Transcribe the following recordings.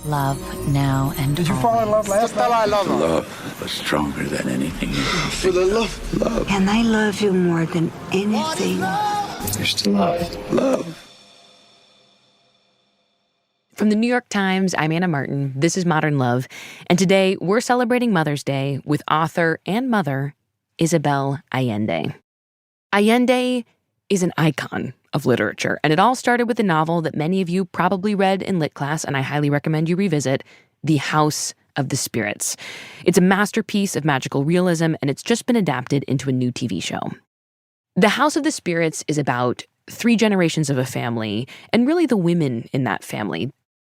love now and Did you fall in love last night? I love her. Love was stronger than anything you can For the love. love. And I love you more than anything. There's still love. Love. From the New York Times, I'm Anna Martin. This is Modern Love. And today, we're celebrating Mother's Day with author and mother, Isabel Allende. Allende is an icon of literature, and it all started with a novel that many of you probably read in lit class, and I highly recommend you revisit, The House of the Spirits. It's a masterpiece of magical realism, and it's just been adapted into a new TV show. The House of the Spirits is about 3 generations of a family, and really the women in that family.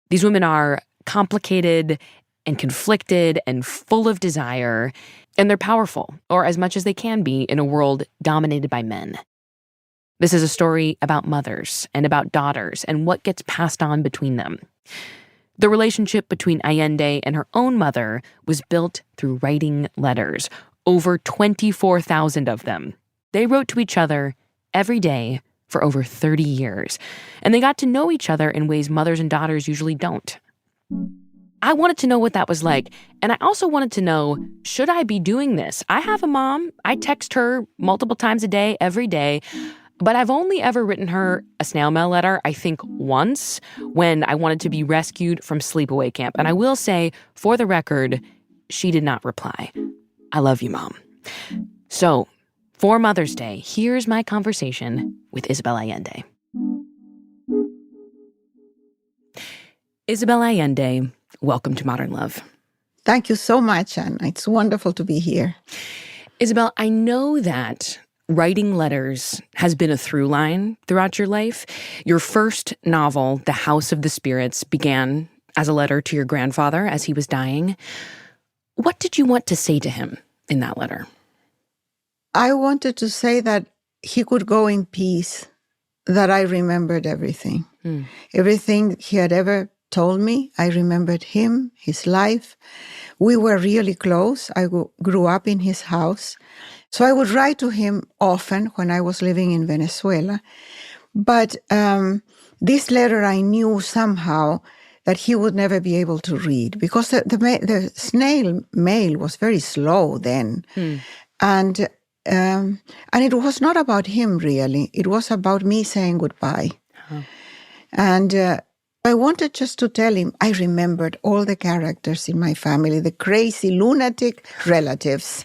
These women are complicated and conflicted and full of desire, and they're powerful, or as much as they can be, in a world dominated by men. This is a story about mothers and about daughters and what gets passed on between them. The relationship between Allende and her own mother was built through writing letters, over 24,000 of them. They wrote to each other every day for over 30 years, and they got to know each other in ways mothers and daughters usually don't. I wanted to know what that was like, and I also wanted to know, should I be doing this? I have a mom. I text her multiple times a day, every day, but I've only ever written her a snail mail letter, I think once, when I wanted to be rescued from sleepaway camp. And I will say, for the record, she did not reply. I love you, Mom. So, for Mother's Day, here's my conversation with Isabel Allende. Isabel Allende, welcome to Modern Love. Thank you so much, Anna. It's wonderful to be here. Isabel, I know that writing letters has been a through line throughout your life. Your first novel, The House of the Spirits, began as a letter to your grandfather as he was dying. What did you want to say to him in that letter? I wanted to say that he could go in peace, that I remembered everything. Everything he had ever told me, I remembered him, his life. We were really close. I grew up in his house. So I would write to him often when I was living in Venezuela. But this letter I knew somehow that he would never be able to read because the snail mail was very slow then. And it was not about him, really. It was about me saying goodbye. And I wanted just to tell him I remembered all the characters in my family, the crazy, lunatic relatives.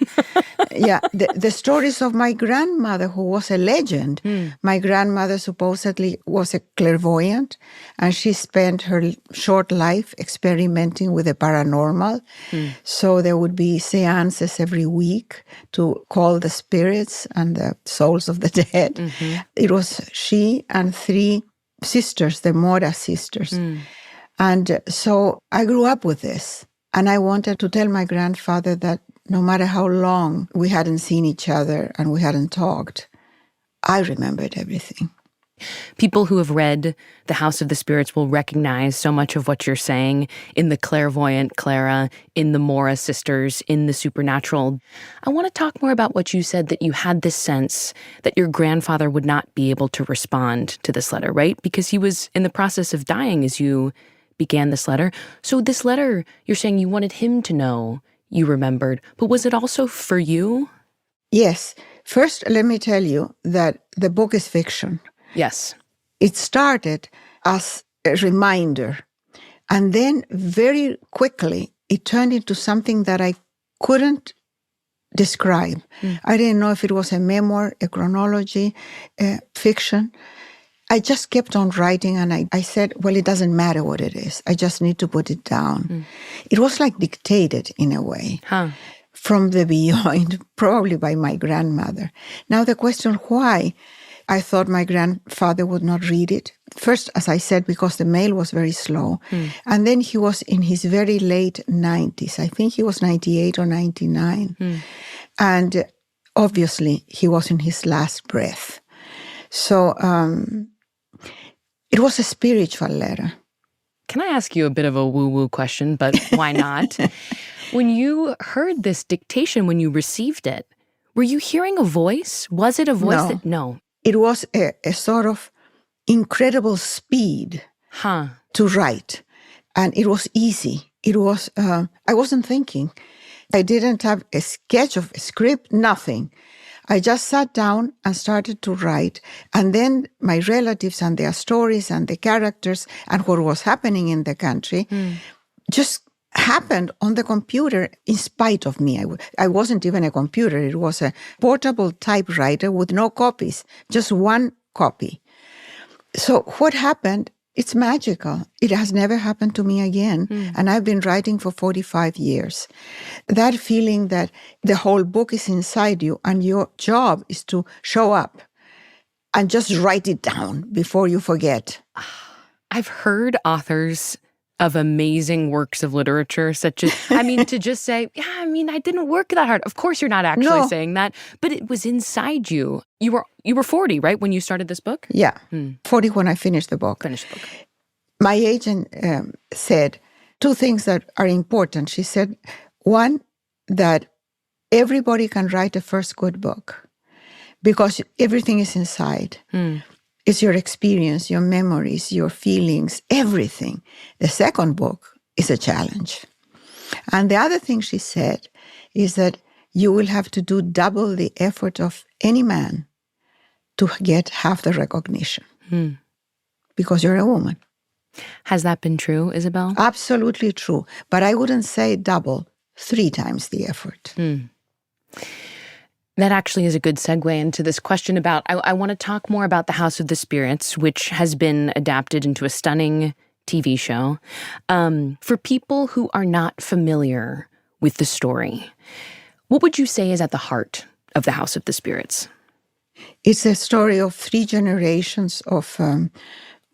Yeah, the stories of my grandmother, who was a legend. My grandmother supposedly was a clairvoyant, and she spent her short life experimenting with the paranormal. So there would be seances every week to call the spirits and the souls of the dead. It was she and 3 sisters, the Mora sisters. And so I grew up with this. And I wanted to tell my grandfather that no matter how long we hadn't seen each other and we hadn't talked, I remembered everything. People who have read The House of the Spirits will recognize so much of what you're saying in the clairvoyant Clara, in the Mora sisters, in the supernatural. I want to talk more about what you said, that you had this sense that your grandfather would not be able to respond to this letter, right? Because he was in the process of dying as you began this letter. So this letter, you're saying you wanted him to know you remembered, but was it also for you? Yes. First, let me tell you that the book is fiction. Yes. It started as a reminder, and then very quickly it turned into something that I couldn't describe. I didn't know if it was a memoir, a chronology, fiction. I just kept on writing, and I said, well, it doesn't matter what it is. I just need to put it down. It was like dictated in a way from the beyond, probably by my grandmother. Now the question, why? I thought my grandfather would not read it. First, as I said, because the mail was very slow. And then he was in his very late 90s. I think he was 98 or 99. And obviously, he was in his last breath. So it was a spiritual letter. Can I ask you a bit of a woo-woo question, but why not? When you heard this dictation, when you received it, were you hearing a voice? Was it a voice No. It was a sort of incredible speed to write. And it was easy. It was, I wasn't thinking. I didn't have a sketch of a script, nothing. I just sat down and started to write. And then my relatives and their stories and the characters and what was happening in the country just happened on the computer in spite of me. I wasn't even a computer. It was a portable typewriter with no copies, just one copy. So what happened, it's magical. It has never happened to me again. And I've been writing for 45 years. That feeling that the whole book is inside you and your job is to show up and just write it down before you forget. I've heard authors of amazing works of literature, such as, I mean, to just say, yeah, I mean, I didn't work that hard. Of course you're not actually saying that, but it was inside you. You were 40, right, when you started this book? Yeah, 40 when I finished the book. My agent said two things that are important. She said, one, that everybody can write a first good book because everything is inside. It's your experience, your memories, your feelings, everything. The second book is a challenge. And the other thing she said is that you will have to do double the effort of any man to get half the recognition because you're a woman. Has that been true, Isabel? Absolutely true. But I wouldn't say double, 3 times the effort. That actually is a good segue into this question about, I want to talk more about The House of the Spirits, which has been adapted into a stunning TV show. For people who are not familiar with the story, what would you say is at the heart of The House of the Spirits? It's a story of 3 generations of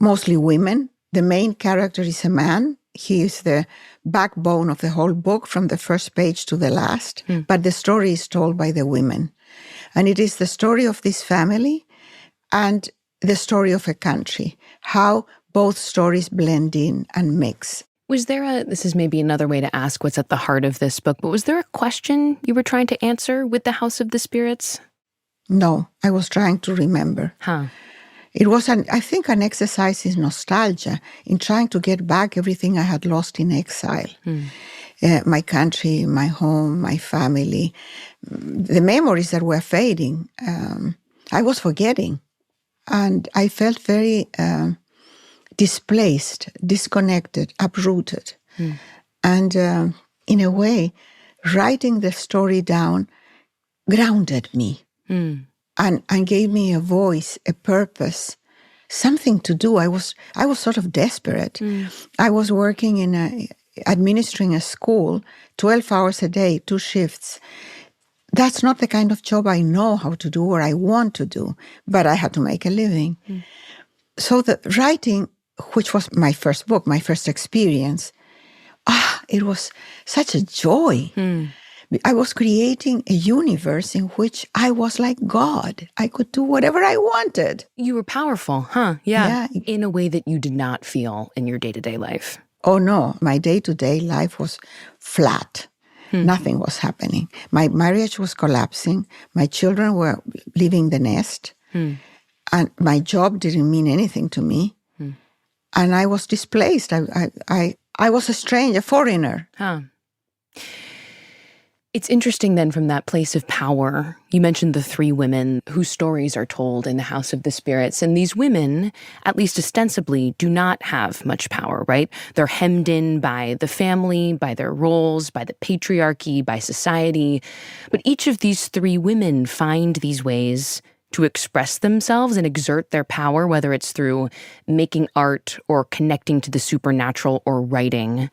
mostly women. The main character is a man. He is the backbone of the whole book from the first page to the last. But the story is told by the women. And it is the story of this family and the story of a country, how both stories blend in and mix. Was there this is maybe another way to ask what's at the heart of this book, but was there a question you were trying to answer with The House of the Spirits? No, I was trying to remember. It was, I think, an exercise in nostalgia, in trying to get back everything I had lost in exile. My country, my home, my family, the memories that were fading. I was forgetting. And I felt very displaced, disconnected, uprooted. And in a way, writing the story down grounded me. And gave me a voice, a purpose, something to do. I was sort of desperate. I was working in administering a school, 12 hours a day, 2 shifts. That's not the kind of job I know how to do or I want to do, but I had to make a living. So the writing, which was my first book, my first experience, it was such a joy. I was creating a universe in which I was like God. I could do whatever I wanted. You were powerful, huh? Yeah. In a way that you did not feel in your day-to-day life. Oh, no. My day-to-day life was flat. Nothing was happening. My marriage was collapsing. My children were leaving the nest. And my job didn't mean anything to me. And I was displaced. I was a stranger, a foreigner. It's interesting then from that place of power. You mentioned the 3 women whose stories are told in The House of the Spirits. And these women, at least ostensibly, do not have much power, right? They're hemmed in by the family, by their roles, by the patriarchy, by society. But each of these 3 women find these ways to express themselves and exert their power, whether it's through making art or connecting to the supernatural or writing.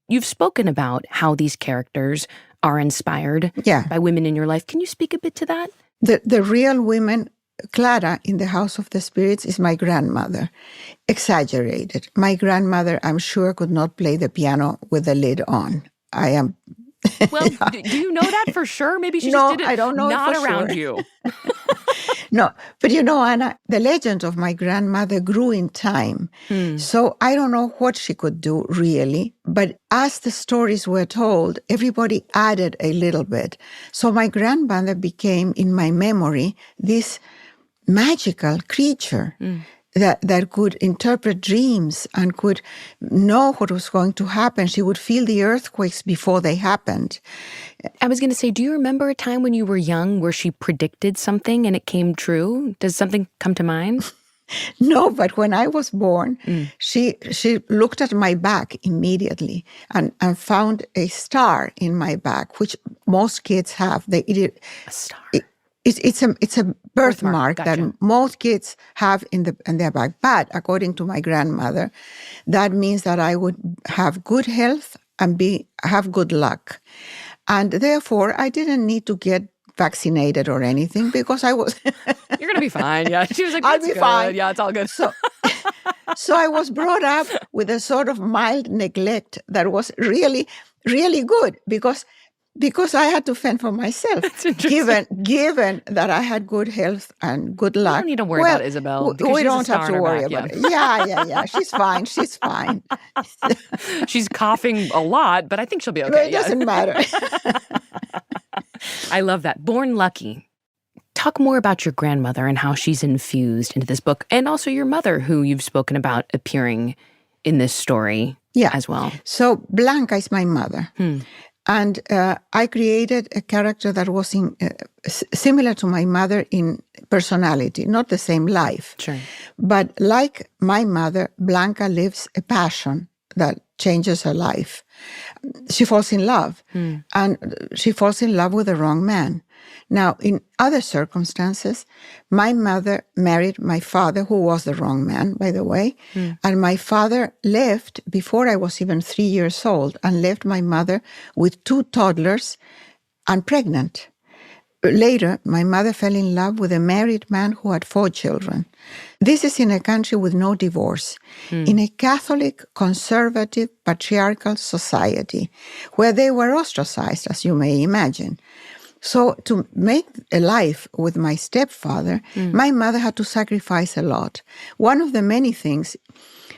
You've spoken about how these characters are inspired by women in your life. Can you speak a bit to that? The real women, Clara in The House of the Spirits is my grandmother. Exaggerated. My grandmother, I'm sure, could not play the piano with the lid on. I am... Well, do you know that for sure? Maybe she just did it I don't know not it for around sure. you. No, but you know, Anna, the legend of my grandmother grew in time. So I don't know what she could do really, but as the stories were told, everybody added a little bit. So my grandmother became, in my memory, this magical creature that could interpret dreams and could know what was going to happen. She would feel the earthquakes before they happened. I was going to say, do you remember a time when you were young where she predicted something and it came true? Does something come to mind? No, but when I was born, she looked at my back immediately and found a star in my back, which most kids have. A star. It's a birthmark Gotcha. that most kids have in their back. But according to my grandmother, that means that I would have good health and have good luck. And therefore, I didn't need to get vaccinated or anything because I was... You're going to be fine. Yeah. She was like, I'll that's be good. fine. Yeah, it's all good. So I was brought up with a sort of mild neglect that was really, really good because I had to fend for myself. That's interesting. Given that I had good health and good luck. You don't need to worry about Isabel. because We she has a don't star have on to her worry back, about it. Yeah. She's fine. She's fine. She's coughing a lot, but I think she'll be But okay. it doesn't matter. I love that. Born Lucky. Talk more about your grandmother and how she's infused into this book, and also your mother, who you've spoken about appearing in this story as well. So Blanca is my mother. And I created a character that was similar to my mother in personality, not the same life. Sure. But like my mother, Blanca lives a passion that changes her life. She falls in love, and she falls in love with the wrong man. Now, in other circumstances, my mother married my father, who was the wrong man, by the way, and my father left before I was even 3 years old and left my mother with 2 toddlers and pregnant. Later, my mother fell in love with a married man who had 4 children. This is in a country with no divorce, in a Catholic, conservative, patriarchal society where they were ostracized, as you may imagine. So to make a life with my stepfather, my mother had to sacrifice a lot. One of the many things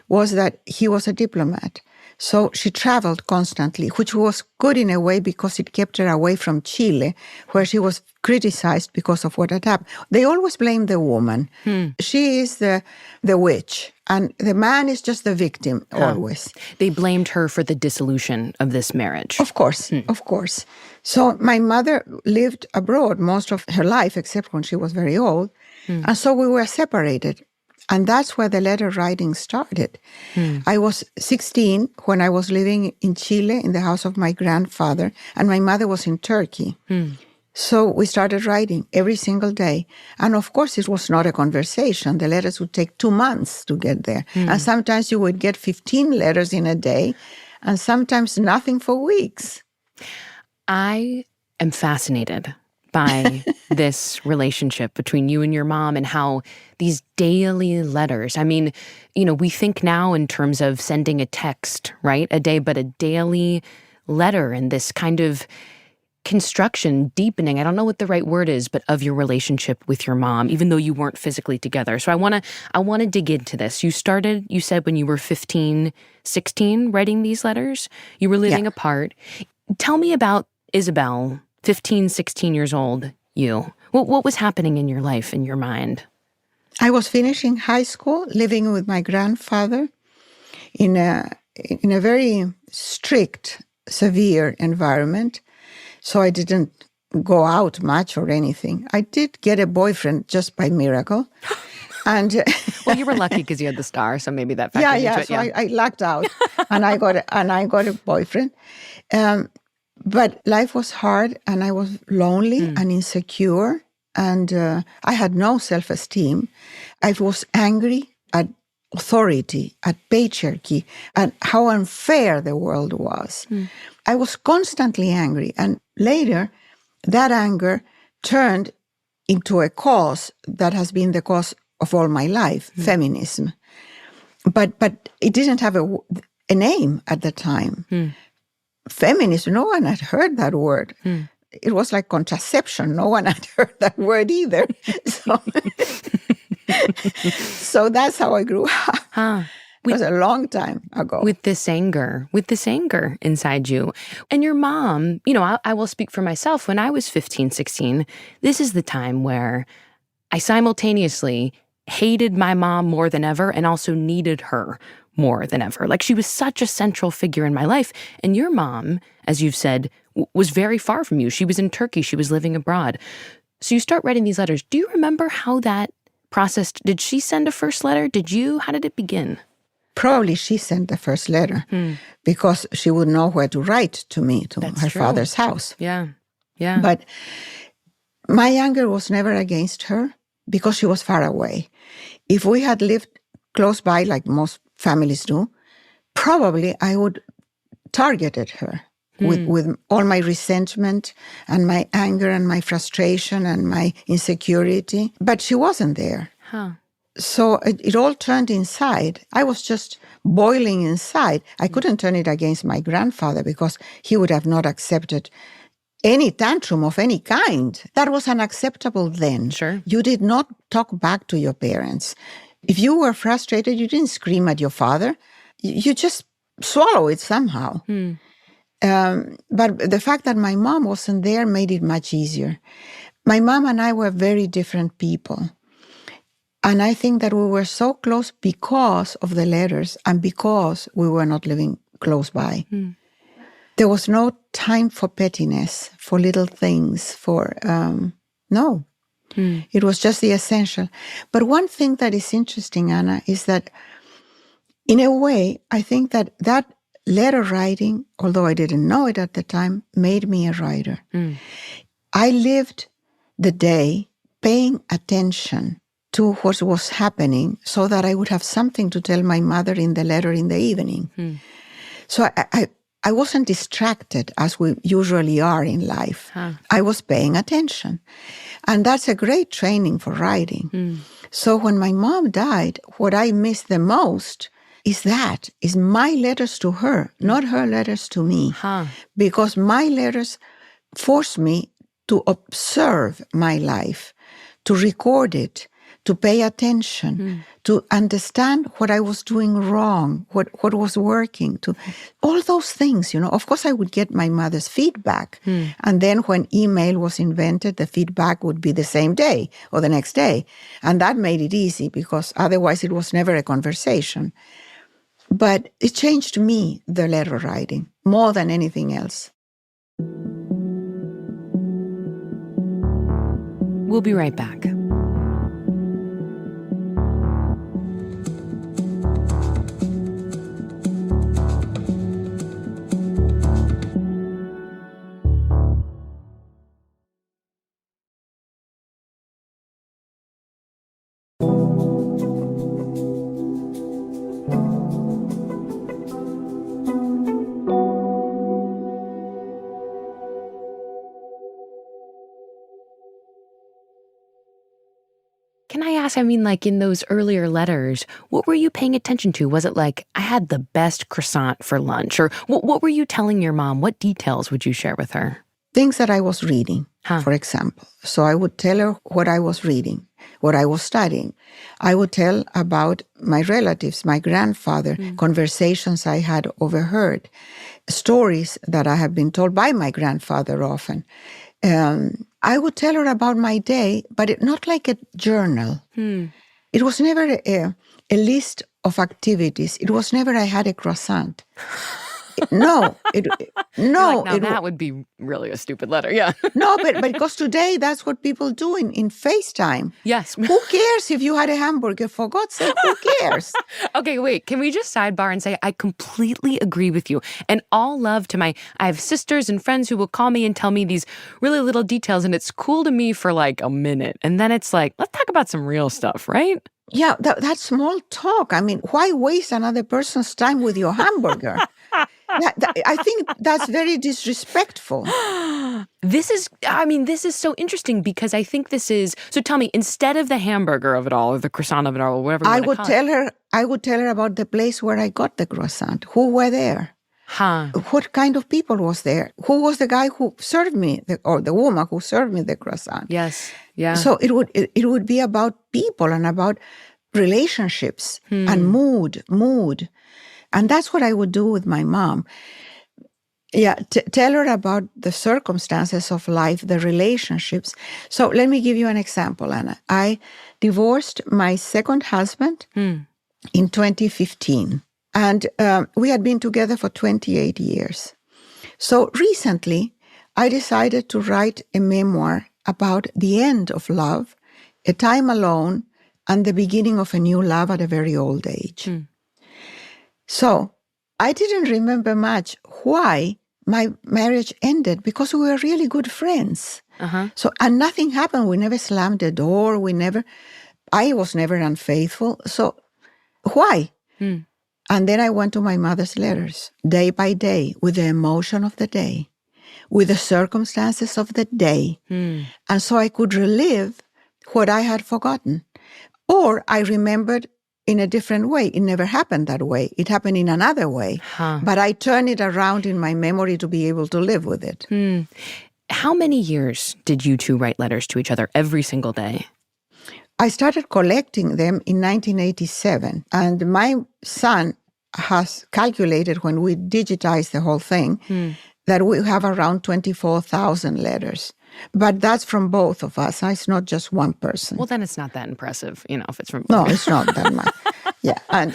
was that he was a diplomat. So she traveled constantly, which was good in a way because it kept her away from Chile, where she was criticized because of what had happened. They always blame the woman. She is the witch, and the man is just the victim, always. They blamed her for the dissolution of this marriage. Of course, of course. So my mother lived abroad most of her life, except when she was very old. And so we were separated. And that's where the letter writing started. I was 16 when I was living in Chile in the house of my grandfather, and my mother was in Turkey. So we started writing every single day. And of course, it was not a conversation. The letters would take 2 months to get there. And sometimes you would get 15 letters in a day, and sometimes nothing for weeks. I am fascinated by this relationship between you and your mom and how these daily letters, I mean, we think now in terms of sending a text, right, a day, but a daily letter and this kind of construction, deepening, I don't know what the right word is, but of your relationship with your mom, even though you weren't physically together. So I want to dig into this. You said when you were 15, 16, writing these letters, you were living apart. Tell me about Isabel, 15, 16 years old, you. What was happening in your life, in your mind? I was finishing high school, living with my grandfather in a very strict, severe environment. So I didn't go out much or anything. I did get a boyfriend just by miracle. And well, you were lucky because you had the star, so maybe that factored into it. So I lucked out, and I got a boyfriend. But life was hard, and I was lonely and insecure, and I had no self-esteem. I was angry at authority, at patriarchy, at how unfair the world was. I was constantly angry, and later that anger turned into a cause that has been the cause of all my life, feminism. But it didn't have a name at the time. Feminism, no one had heard that word. It was like contraception. No one had heard that word either. So that's how I grew up. It was a long time ago. With this anger inside you. And your mom, I will speak for myself. When I was 15, 16, this is the time where I simultaneously hated my mom more than ever and also needed her more than ever. Like, she was such a central figure in my life. And your mom, as you've said, was very far from you. She was in Turkey. She was living abroad. So you start writing these letters. Do you remember how that processed? Did she send a first letter? Did you? How did it begin? Probably she sent the first letter because she would know where to write to me, to That's her true. father's house. Yeah. Yeah. But my anger was never against her because she was far away. If we had lived close by, like most families do, probably I would targeted her with all my resentment and my anger and my frustration and my insecurity. But she wasn't there. Huh. So it all turned inside. I was just boiling inside. I couldn't turn it against my grandfather because he would have not accepted any tantrum of any kind. That was unacceptable then. Sure. You did not talk back to your parents. If you were frustrated, you didn't scream at your father. You just swallow it somehow. But the fact that my mom wasn't there made it much easier. My mom and I were very different people. And I think that we were so close because of the letters and because we were not living close by. There was no time for pettiness, for little things, no. It was just the essential. But one thing that is interesting, Anna, is that in a way, I think that letter writing, although I didn't know it at the time, made me a writer. I lived the day paying attention to what was happening so that I would have something to tell my mother in the letter in the evening. So I wasn't distracted as we usually are in life. I was paying attention. And that's a great training for writing. So when my mom died, what I missed the most is my letters to her, not her letters to me. Because my letters forced me to observe my life, to record it, to pay attention, to understand what I was doing wrong, what was working, to all those things, Of course, I would get my mother's feedback. And then when email was invented, the feedback would be the same day or the next day. And that made it easy because otherwise it was never a conversation. But it changed me, the letter writing, more than anything else. We'll be right back. Can I ask, in those earlier letters, what were you paying attention to? Was it like, I had the best croissant for lunch? Or what were you telling your mom? What details would you share with her? Things that I was reading, for example. So I would tell her what I was reading, what I was studying. I would tell about my relatives, my grandfather, conversations I had overheard, stories that I have been told by my grandfather often. I would tell her about my day, but not like a journal. It was never a list of activities. It was never I had a croissant. That would be really a stupid letter, yeah. No, but because today that's what people do in FaceTime. Yes. Who cares if you had a hamburger? For God's sake, who cares? Okay, wait, can we just sidebar and say I completely agree with you. And all love to I have sisters and friends who will call me and tell me these really little details, and it's cool to me for like a minute. And then it's like, let's talk about some real stuff, right? Yeah, that's small talk. Why waste another person's time with your hamburger? I think that's very disrespectful. This is so interesting because I think this is, so tell me, instead of the hamburger of it all, or the croissant of it all, or whatever I would tell her about the place where I got the croissant. Who were there? What kind of people was there? Who was the guy who served me, or the woman who served me the croissant? Yes, yeah. So it would be about people and about relationships and mood. And that's what I would do with my mom. Yeah, tell her about the circumstances of life, the relationships. So let me give you an example, Anna. I divorced my second husband in 2015, and we had been together for 28 years. So recently, I decided to write a memoir about the end of love, a time alone, and the beginning of a new love at a very old age. So I didn't remember much why my marriage ended, because we were really good friends. So, and nothing happened. We never slammed the door. I was never unfaithful. So why? And then I went to my mother's letters, day by day, with the emotion of the day, with the circumstances of the day. And so I could relive what I had forgotten. Or I remembered in a different way. It never happened that way. It happened in another way. But I turned it around in my memory to be able to live with it. How many years did you two write letters to each other every single day? I started collecting them in 1987. And my son has calculated, when we digitized the whole thing, that we have around 24,000 letters. But that's from both of us. It's not just one person. Well, then it's not that impressive, if it's from... No, it's not that much. Yeah. And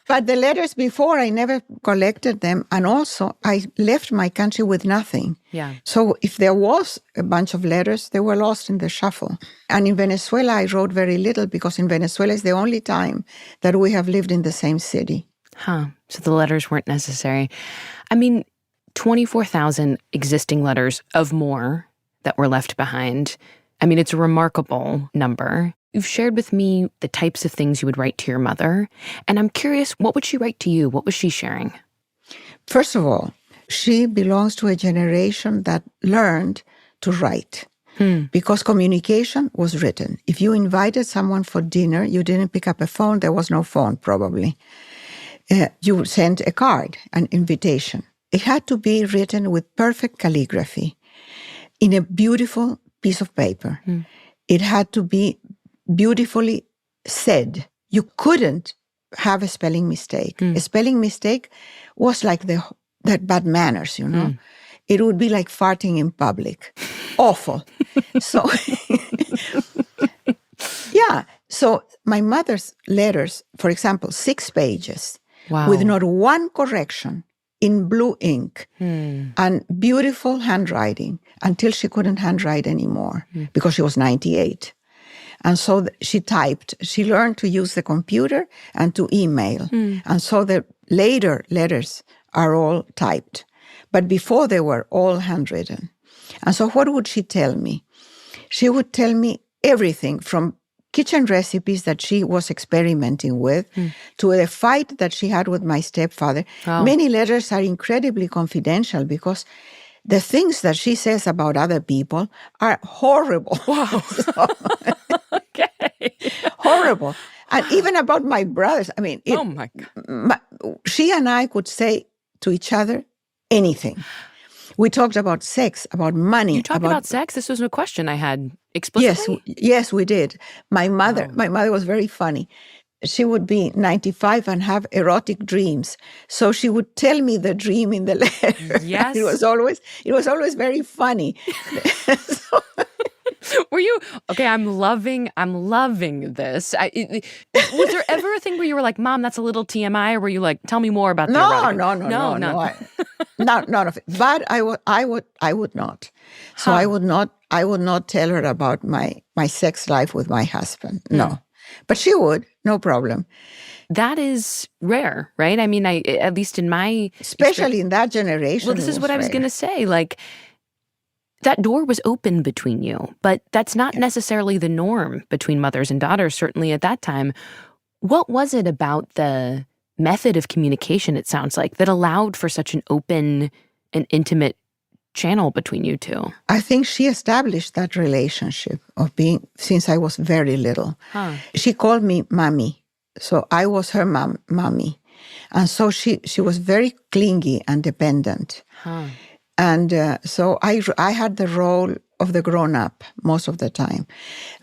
but the letters before, I never collected them. And also, I left my country with nothing. Yeah. So if there was a bunch of letters, they were lost in the shuffle. And in Venezuela, I wrote very little, because in Venezuela is the only time that we have lived in the same city. So the letters weren't necessary. 24,000 existing letters of more that were left behind. It's a remarkable number. You've shared with me the types of things you would write to your mother, and I'm curious, what would she write to you? What was she sharing? First of all, she belongs to a generation that learned to write, because communication was written. If you invited someone for dinner, you didn't pick up a phone. There was no phone, probably. You sent a card, an invitation. It had to be written with perfect calligraphy in a beautiful piece of paper. It had to be beautifully said. You couldn't have a spelling mistake. A spelling mistake was like that bad manners, It would be like farting in public. Awful. So, yeah. So my mother's letters, for example, 6 pages with not one correction, in blue ink, and beautiful handwriting, until she couldn't handwrite anymore because she was 98. And so she typed. She learned to use the computer and to email. And so the later letters are all typed. But before, they were all handwritten. And so what would she tell me? She would tell me everything from kitchen recipes that she was experimenting with to a fight that she had with my stepfather. Many letters are incredibly confidential, because the things that she says about other people are horrible. Okay. Horrible. And even about my brothers. Oh my God. She and I could say to each other anything. We talked about sex, about money. You talked about sex? This was a question I had explicitly? Yes, we did. My mother was very funny. She would be 95 and have erotic dreams. So she would tell me the dream in the letter. Yes. It was always very funny. Were you, okay, I'm loving this. Was there ever a thing where you were like, Mom, that's a little TMI? Or were you like, tell me more about the erotic? No. None of it. But I would not. So I would not tell her about my sex life with my husband. No. But she would, no problem. That is rare, right? At least in my... Especially in that generation. Well, this is what I was going to say. Like, that door was open between you, but that's not necessarily the norm between mothers and daughters, certainly at that time. What was it about the method of communication, it sounds like, that allowed for such an open and intimate channel between you two? I think she established that relationship of being, since I was very little. She called me mommy. So I was her mommy. And so she was very clingy and dependent. And so I had the role of the grown-up most of the time.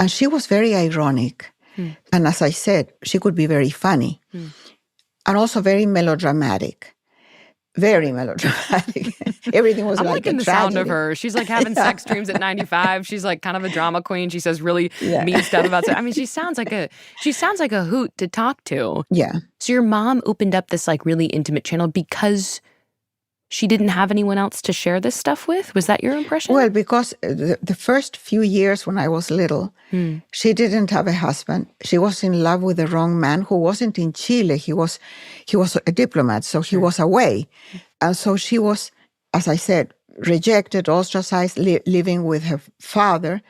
And she was very ironic. And as I said, she could be very funny and also very melodramatic. Very melodramatic. Everything was I'm like liking a the sound of tragedy. her. She's like having sex dreams at 95. She's like kind of a drama queen. She says really Yeah. mean stuff about sex. I mean, she sounds like a hoot to talk to. Yeah. So your mom opened up this like really intimate channel because she didn't have anyone else to share this stuff with? Was that your impression? Well, because the first few years when I was little, she didn't have a husband. She was in love with the wrong man who wasn't in Chile. He was a diplomat, so he was away. And so she was, as I said, rejected, ostracized, living with her father,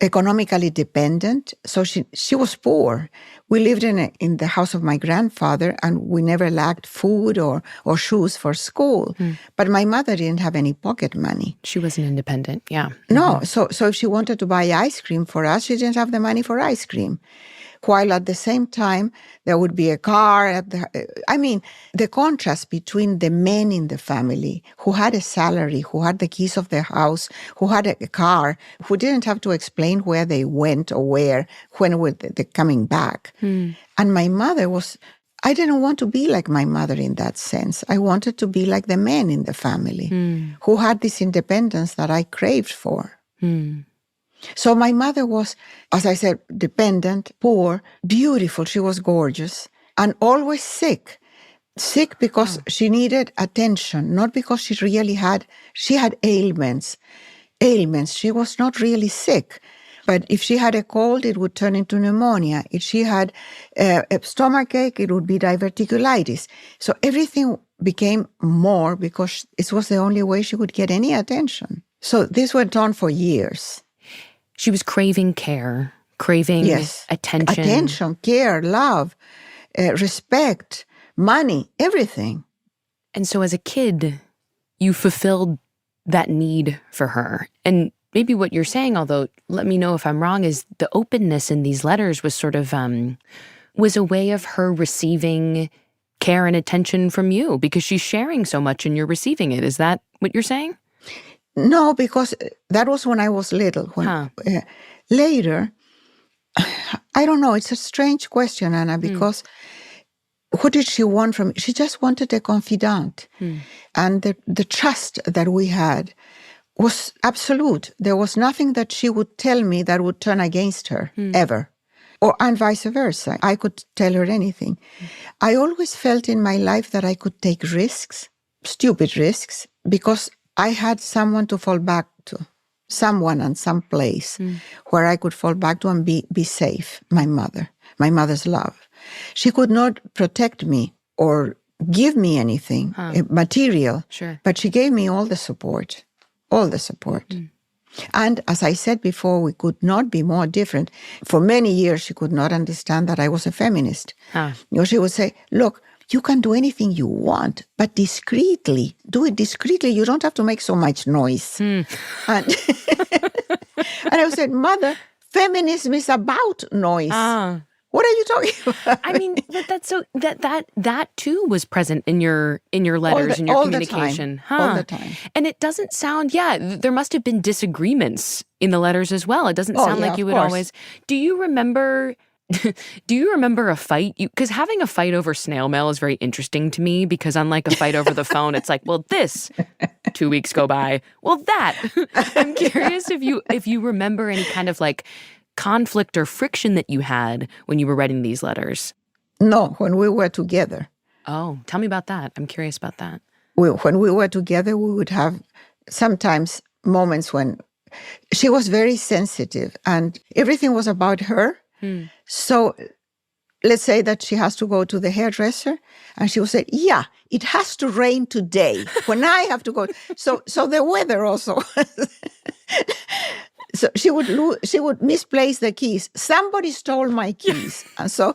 economically dependent. So she was poor. We lived in the house of my grandfather, and we never lacked food or shoes for school. But my mother didn't have any pocket money. She wasn't independent, yeah. No, so if she wanted to buy ice cream for us, she didn't have the money for ice cream. While at the same time, there would be a car. The contrast between the men in the family who had a salary, who had the keys of their house, who had a car, who didn't have to explain where they went or when were they coming back. And my mother I didn't want to be like my mother in that sense. I wanted to be like the men in the family who had this independence that I craved for. So my mother was, as I said, dependent, poor, beautiful. She was gorgeous and always sick. Sick because she needed attention, not because she had ailments. She was not really sick. But if she had a cold, it would turn into pneumonia. If she had a stomachache, it would be diverticulitis. So everything became more because it was the only way she would get any attention. So this went on for years. She was craving care, craving attention. Attention, care, love, respect, money, everything. And so as a kid, you fulfilled that need for her. And maybe what you're saying, although let me know if I'm wrong, is the openness in these letters was sort of, was a way of her receiving care and attention from you because she's sharing so much and you're receiving it. Is that what you're saying? No, because that was when I was little. Later, I don't know. It's a strange question, Anna, because what did she want from me? She just wanted a confidant. And the trust that we had was absolute. There was nothing that she would tell me that would turn against her, ever. And vice versa. I could tell her anything. I always felt in my life that I could take risks, stupid risks, because I had someone to fall back to, someone and some place where I could fall back to and be safe, my mother's love. She could not protect me or give me anything, material, but she gave me all the support. And as I said before, we could not be more different. For many years, she could not understand that I was a feminist. She would say, look, you can do anything you want, but discreetly. Do it discreetly. You don't have to make so much noise. And I said, Mother, feminism is about noise. What are you talking about? I mean, but that's so that too was present in your letters and your communication. All the time. And it doesn't sound, there must have been disagreements in the letters as well. It doesn't sound like you would always. Do you remember a fight? Because having a fight over snail mail is very interesting to me because unlike a fight over the phone, it's like, well, this 2 weeks go by. Well, that. I'm curious if you remember any kind of like conflict or friction that you had when you were writing these letters. No, when we were together. Oh, tell me about that. I'm curious about that. When we were together, we would have sometimes moments when she was very sensitive and everything was about her. So let's say that she has to go to the hairdresser and she will say, yeah, it has to rain today when I have to go. So the weather also. So she would misplace the keys. Somebody stole my keys. And so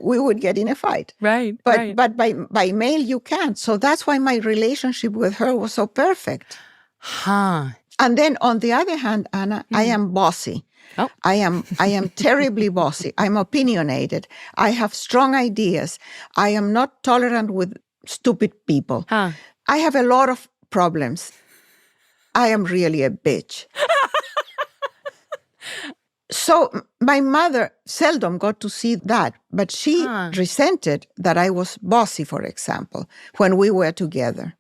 we would get in a fight. Right. But by mail you can't. So that's why my relationship with her was so perfect. And then on the other hand, Anna, I am bossy. Oh. I am terribly bossy. I'm opinionated. I have strong ideas. I am not tolerant with stupid people. I have a lot of problems. I am really a bitch. So my mother seldom got to see that, but she resented that I was bossy, for example, when we were together.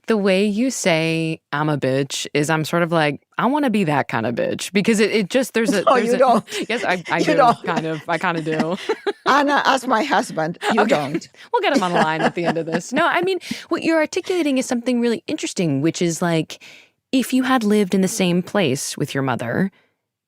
The way you say I'm a bitch is I'm sort of like, I want to be that kind of bitch, because it just, there's a... No, you don't. Yes, I do, don't. kind of. I kind of do. Anna, ask my husband. You Okay. don't. We'll get him on the line at the end of this. No, I mean, what you're articulating is something really interesting, which is like, if you had lived in the same place with your mother,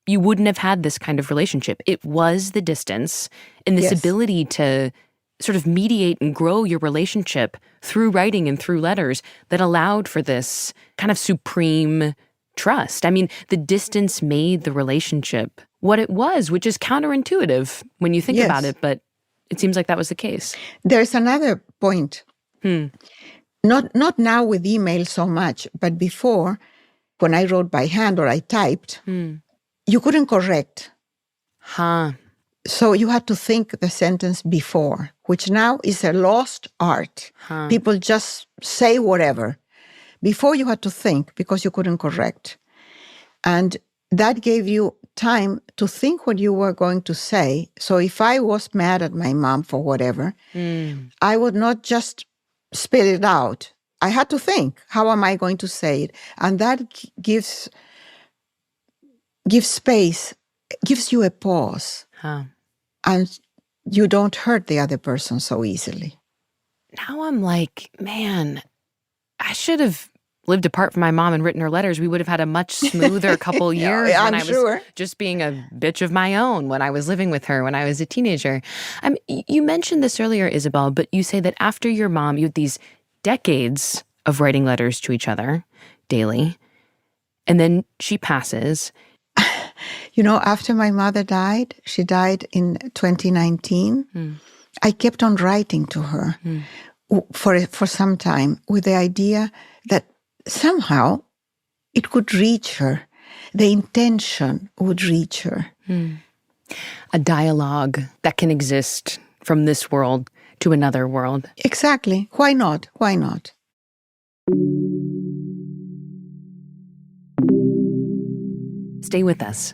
you wouldn't have had this kind of relationship. It was the distance and this ability to sort of mediate and grow your relationship through writing and through letters that allowed for this kind of supreme trust. I mean, the distance made the relationship what it was, which is counterintuitive when you think about it, but it seems like that was the case. There's another point. Not now with email so much, but before, when I wrote by hand or I typed, you couldn't correct. So you had to think the sentence before, which now is a lost art. People just say whatever. Before you had to think because you couldn't correct. And that gave you time to think what you were going to say. So if I was mad at my mom for whatever, I would not just spell it out. I had to think, how am I going to say it? And that gives space, gives you a pause. And you don't hurt the other person so easily. Now I'm like, man, I should have lived apart from my mom and written her letters. We would have had a much smoother couple years when I was just being a bitch of my own, when I was living with her, when I was a teenager. You mentioned this earlier, Isabel, but you say that after your mom, you had these decades of writing letters to each other daily, and then she passes. You know, after my mother died, she died in 2019, I kept on writing to her for some time with the idea that somehow it could reach her. The intention would reach her. A dialogue that can exist from this world to another world. Exactly. Why not? Why not? Stay with us.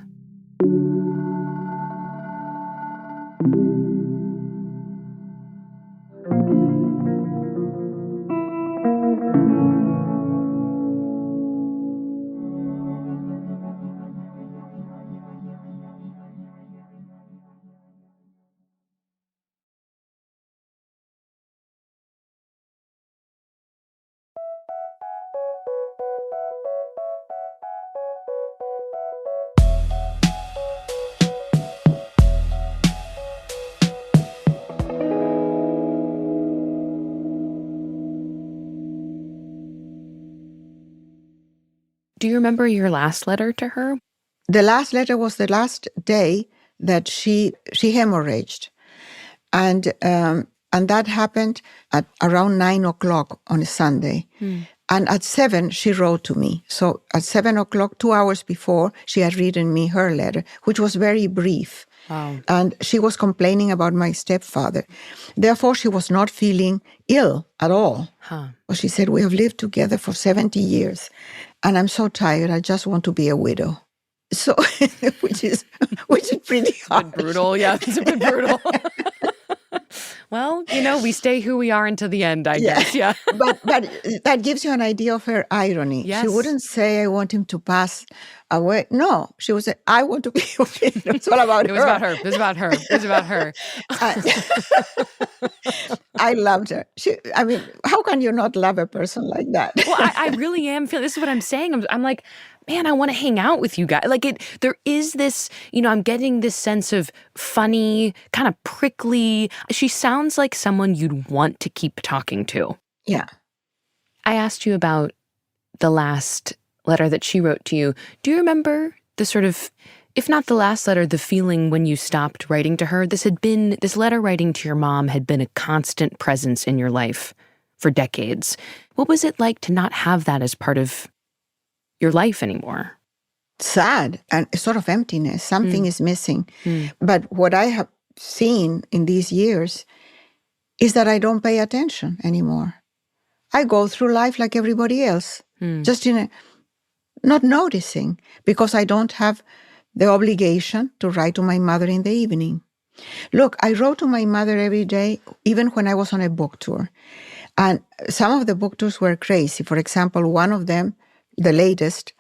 Do you remember your last letter to her? The last letter was the last day that she hemorrhaged. And that happened at around 9:00 on a Sunday. And at 7, she wrote to me. So at 7:00, 2 hours before, she had written me her letter, which was very brief. Wow. And she was complaining about my stepfather. Therefore, she was not feeling ill at all. But she said, we have lived together for 70 years. And I'm so tired, I just want to be a widow. So, which is pretty hard. It's a bit brutal, yeah. It's a bit brutal. Well, you know, we stay who we are until the end, I guess, yeah. But that gives you an idea of her irony. Yes. She wouldn't say, I want him to pass away. No, she would say, I want to be a widow. It's all about her. It was about her. It was about her. It was about her. I loved her. How can you not love a person like that? Well, I really am feeling, this is what I'm saying. I'm like, man, I want to hang out with you guys. Like there is this, I'm getting this sense of funny, kind of prickly. She sounds like someone you'd want to keep talking to. Yeah. I asked you about the last letter that she wrote to you. Do you remember the sort of, if not the last letter, the feeling when you stopped writing to her? This letter writing to your mom had been a constant presence in your life for decades. What was it like to not have that as part of your life anymore? Sad and a sort of emptiness. Something is missing. But what I have seen in these years is that I don't pay attention anymore. I go through life like everybody else, just in not noticing, because I don't have the obligation to write to my mother in the evening. Look, I wrote to my mother every day, even when I was on a book tour. And some of the book tours were crazy. For example, one of them, the latest,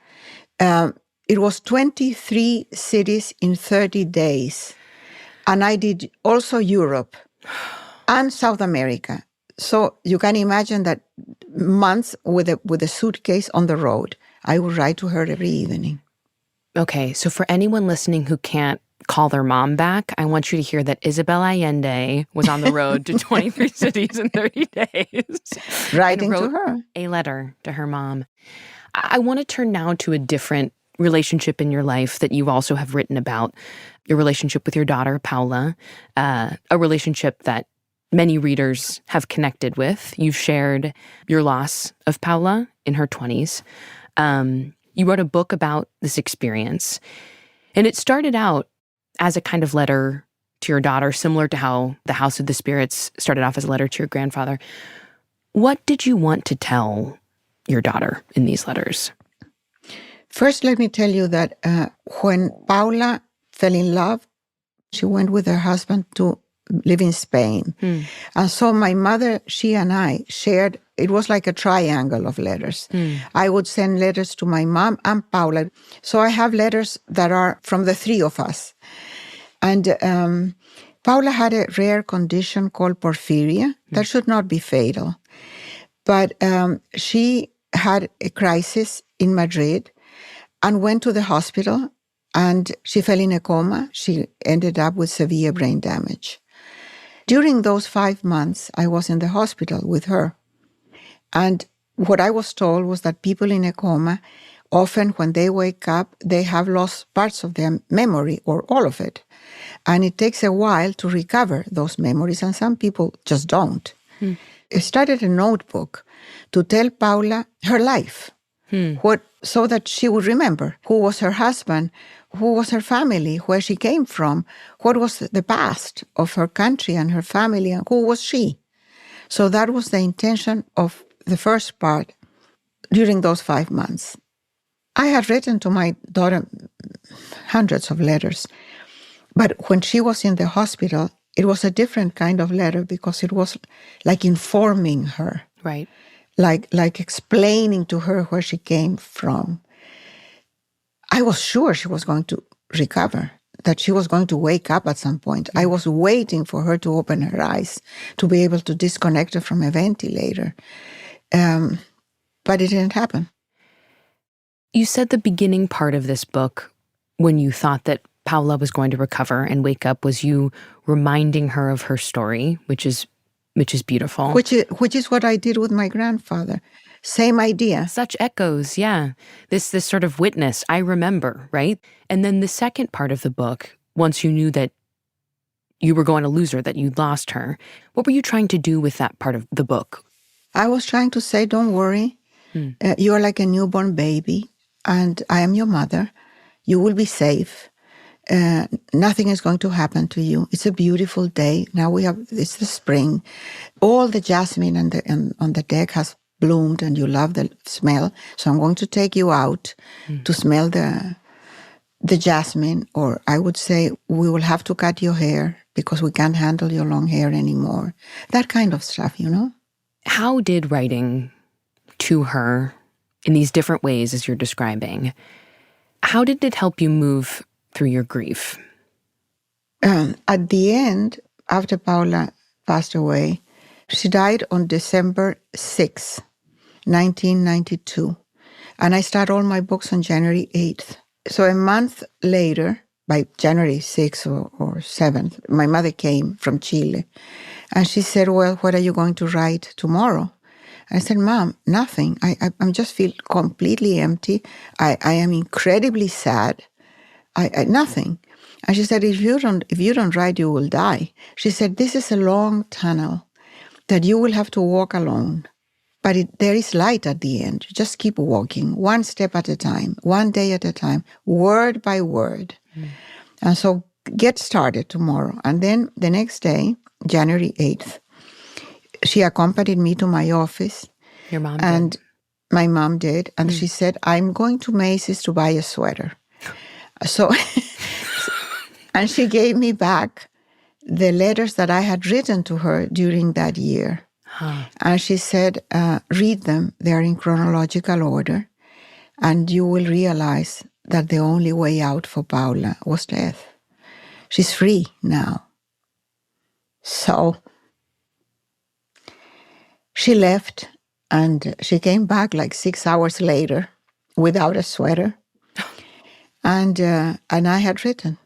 it was 23 cities in 30 days. And I did also Europe and South America. So you can imagine that months with a suitcase on the road, I would write to her every evening. Okay, so for anyone listening who can't call their mom back, I want you to hear that Isabel Allende was on the road to 23 cities in 30 days. Writing and wrote to her. a letter to her mom. I want to turn now to a different relationship in your life that you also have written about, your relationship with your daughter, Paula, a relationship that many readers have connected with. You've shared your loss of Paula in her 20s. You wrote a book about this experience, and it started out as a kind of letter to your daughter, similar to how The House of the Spirits started off as a letter to your grandfather. What did you want to tell your daughter in these letters? First, let me tell you that when Paula fell in love, she went with her husband to live in Spain. And so my mother, she and I shared, it was like a triangle of letters. I would send letters to my mom and Paula. So I have letters that are from the three of us. And Paula had a rare condition called porphyria that should not be fatal. But she had a crisis in Madrid and went to the hospital, and she fell in a coma. She ended up with severe brain damage. During those 5 months, I was in the hospital with her. And what I was told was that people in a coma, often when they wake up, they have lost parts of their memory or all of it. And it takes a while to recover those memories, and some people just don't. I started a notebook to tell Paula her life, so that she would remember who was her husband, who was her family, where she came from, what was the past of her country and her family, and who was she. So that was the intention of the first part during those 5 months. I had written to my daughter hundreds of letters, but when she was in the hospital, it was a different kind of letter because it was like informing her. Right. Like explaining to her where she came from. I was sure she was going to recover, that she was going to wake up at some point. I was waiting for her to open her eyes, to be able to disconnect her from a ventilator. But it didn't happen. You said the beginning part of this book, when you thought that Paula was going to recover and wake up, was you reminding her of her story, which is beautiful. Which is what I did with my grandfather. Same idea. Such echoes, yeah. This sort of witness, I remember, right? And then the second part of the book, once you knew that you were going to lose her, that you'd lost her, what were you trying to do with that part of the book? I was trying to say, don't worry. You are like a newborn baby, and I am your mother. You will be safe. Nothing is going to happen to you. It's a beautiful day. Now it's the spring. All the jasmine on the deck has bloomed, and you love the smell. So I'm going to take you out to smell the jasmine, or I would say we will have to cut your hair because we can't handle your long hair anymore. That kind of stuff, you know? How did writing to her in these different ways as you're describing, how did it help you move through your grief? At the end, after Paula passed away, she died on December 6, 1992. And I start all my books on January 8th. So a month later, by January 6th or 7th, my mother came from Chile. And she said, well, what are you going to write tomorrow? I said, Mom, nothing. I just feel completely empty. I am incredibly sad. Nothing. And she said, if you don't write, you will die. She said, this is a long tunnel that you will have to walk alone. But there is light at the end. You just keep walking, one step at a time, one day at a time, word by word. And so get started tomorrow. And then the next day, January 8th, she accompanied me to my office. Your mom and did. My mom did. And she said, I'm going to Macy's to buy a sweater. So, and she gave me back the letters that I had written to her during that year. And she said, read them. They're in chronological order. And you will realize that the only way out for Paula was death. She's free now. So she left, and she came back like 6 hours later without a sweater. And I had written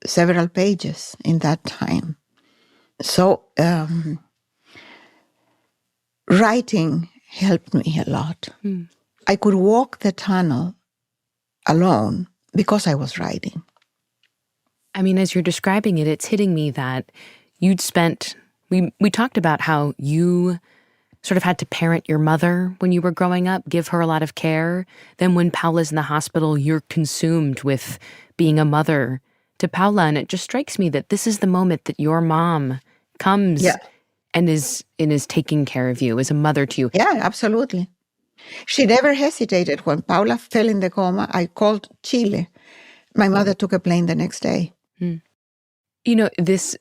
several pages in that time. So writing helped me a lot. I could walk the tunnel alone because I was writing. I mean, as you're describing it, it's hitting me that you'd spent, we talked about how you sort of had to parent your mother when you were growing up, give her a lot of care. Then when Paula's in the hospital, you're consumed with being a mother to Paula. And it just strikes me that this is the moment that your mom comes and is taking care of you, as a mother to you. Yeah, absolutely. She never hesitated. When Paula fell in the coma, I called Chile. My mother took a plane the next day. You know, this,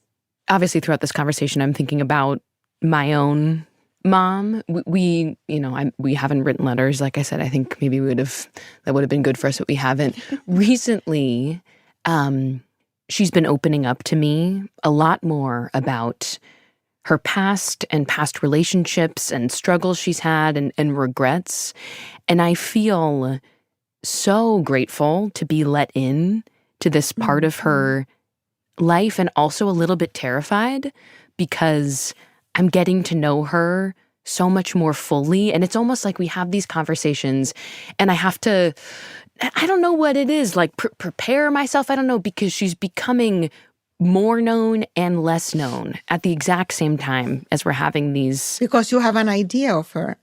obviously throughout this conversation, I'm thinking about my own mom. We haven't written letters. Like I said, I think maybe that would have been good for us, but we haven't. Recently, she's been opening up to me a lot more about her past and past relationships and struggles she's had and regrets. And I feel so grateful to be let in to this part of her life, and also a little bit terrified because I'm getting to know her so much more fully. And it's almost like we have these conversations and I have to, I don't know what it is, like prepare myself. I don't know, because she's becoming more known and less known at the exact same time as we're having these. Because you have an idea of her,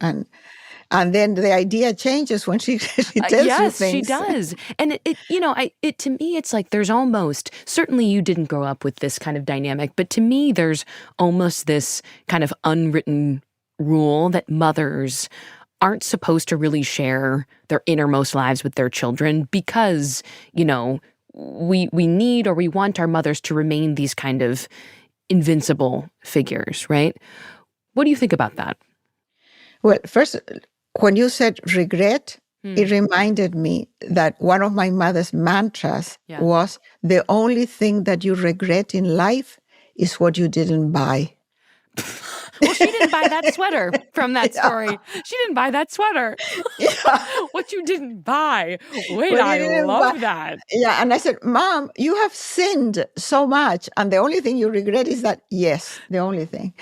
and then the idea changes when she tells you things. Yes, she does. And it to me, it's like there's almost, certainly you didn't grow up with this kind of dynamic, but to me, there's almost this kind of unwritten rule that mothers aren't supposed to really share their innermost lives with their children because, we need or we want our mothers to remain these kind of invincible figures, right? What do you think about that? Well, first, when you said regret, it reminded me that one of my mother's mantras was, the only thing that you regret in life is what you didn't buy. Well, she didn't buy that sweater from that story. She didn't buy that sweater. What you didn't buy. Wait, I love that. Yeah, and I said, Mom, you have sinned so much, and the only thing you regret is that, yes, the only thing.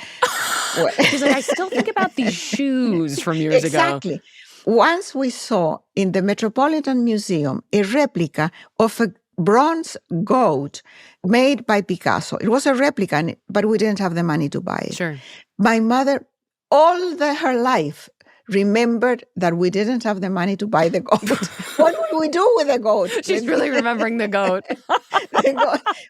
She's like, I still think about these shoes from years ago. Exactly. Once we saw in the Metropolitan Museum a replica of a bronze goat made by Picasso. It was a replica, but we didn't have the money to buy it. Sure. My mother, her life, remembered that we didn't have the money to buy the goat. What would we do with the goat? She's really remembering the goat. The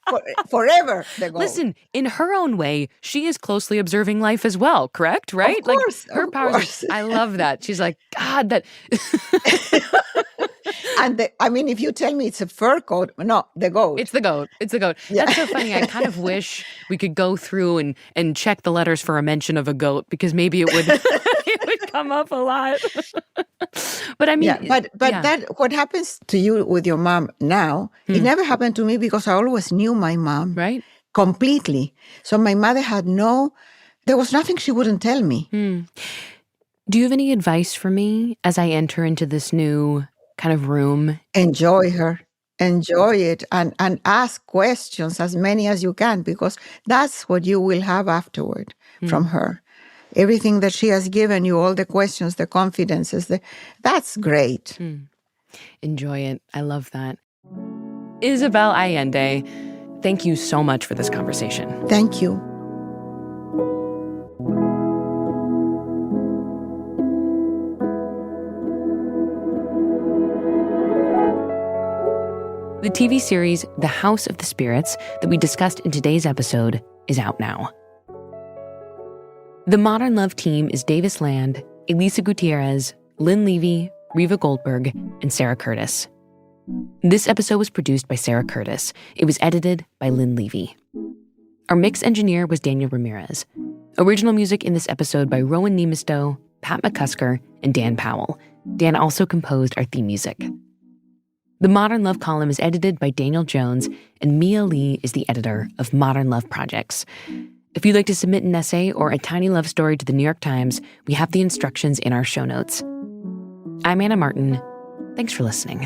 goat forever, the goat. Listen, in her own way, she is closely observing life as well, correct? Right? Of course, like her powers. I love that. She's like, God, that... And if you tell me it's a fur coat, no, the goat. It's the goat. It's the goat. Yeah. That's so funny. I kind of wish we could go through and check the letters for a mention of a goat, because maybe it would it would come up a lot. But I mean, that what happens to you with your mom now, it never happened to me because I always knew my mom, right? Completely. So my mother there was nothing she wouldn't tell me. Do you have any advice for me as I enter into this new kind of room? Enjoy her. Enjoy it and ask questions, as many as you can, because that's what you will have afterward from her. Everything that she has given you, all the questions, the confidences, that's great. Enjoy it. I love that. Isabel Allende, thank you so much for this conversation. Thank you. The TV series The House of the Spirits that we discussed in today's episode is out now. The Modern Love team is Davis Land, Elisa Gutierrez, Lynn Levy, Reva Goldberg, and Sarah Curtis. This episode was produced by Sarah Curtis. It was edited by Lynn Levy. Our mix engineer was Daniel Ramirez. Original music in this episode by Rowan Nemistow, Pat McCusker, and Dan Powell. Dan also composed our theme music. The Modern Love column is edited by Daniel Jones, and Mia Lee is the editor of Modern Love Projects. If you'd like to submit an essay or a tiny love story to the New York Times, we have the instructions in our show notes. I'm Anna Martin. Thanks for listening.